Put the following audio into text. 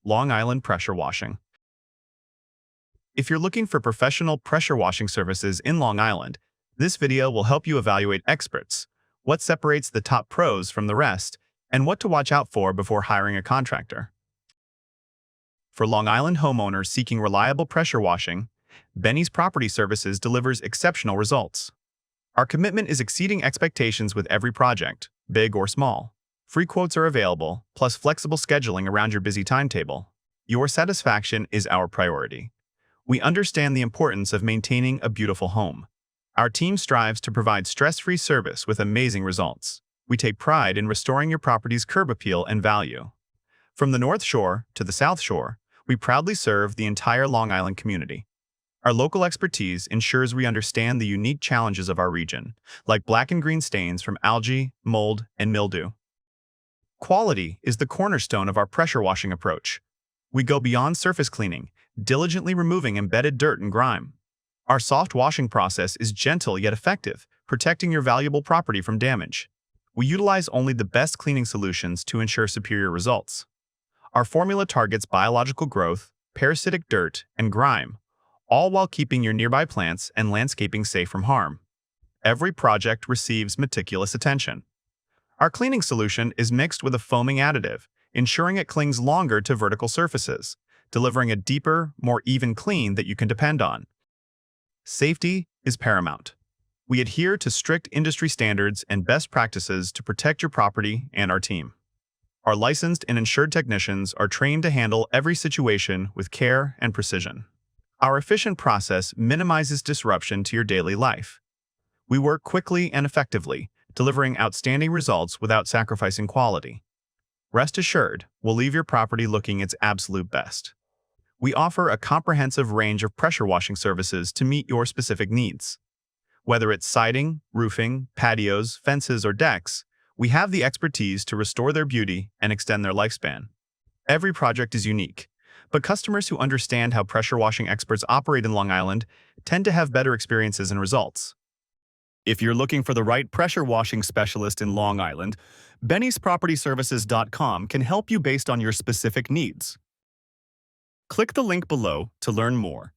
Long Island pressure washing. If you're looking for professional pressure washing services in Long Island, this video will help you evaluate experts, what separates the top pros from the rest, and what to watch out for before hiring a contractor. For Long Island homeowners seeking reliable pressure washing, Benny's Property Services delivers exceptional results. Our commitment is exceeding expectations with every project, big or small. Free quotes are available, plus flexible scheduling around your busy timetable. Your satisfaction is our priority. We understand the importance of maintaining a beautiful home. Our team strives to provide stress-free service with amazing results. We take pride in restoring your property's curb appeal and value. From the North Shore to the South Shore, we proudly serve the entire Long Island community. Our local expertise ensures we understand the unique challenges of our region, like black and green stains from algae, mold, and mildew. Quality is the cornerstone of our pressure washing approach. We go beyond surface cleaning, diligently removing embedded dirt and grime. Our soft washing process is gentle yet effective, protecting your valuable property from damage. We utilize only the best cleaning solutions to ensure superior results. Our formula targets biological growth, parasitic dirt, and grime, all while keeping your nearby plants and landscaping safe from harm. Every project receives meticulous attention. Our cleaning solution is mixed with a foaming additive, ensuring it clings longer to vertical surfaces, delivering a deeper, more even clean that you can depend on. Safety is paramount. We adhere to strict industry standards and best practices to protect your property and our team. Our licensed and insured technicians are trained to handle every situation with care and precision. Our efficient process minimizes disruption to your daily life. We work quickly and effectively, delivering outstanding results without sacrificing quality. Rest assured, we'll leave your property looking its absolute best. We offer a comprehensive range of pressure washing services to meet your specific needs. Whether it's siding, roofing, patios, fences, or decks, we have the expertise to restore their beauty and extend their lifespan. Every project is unique, but customers who understand how pressure washing experts operate in Long Island tend to have better experiences and results. If you're looking for the right pressure washing specialist in Long Island, bennyspropertyservices.com can help you based on your specific needs. Click the link below to learn more.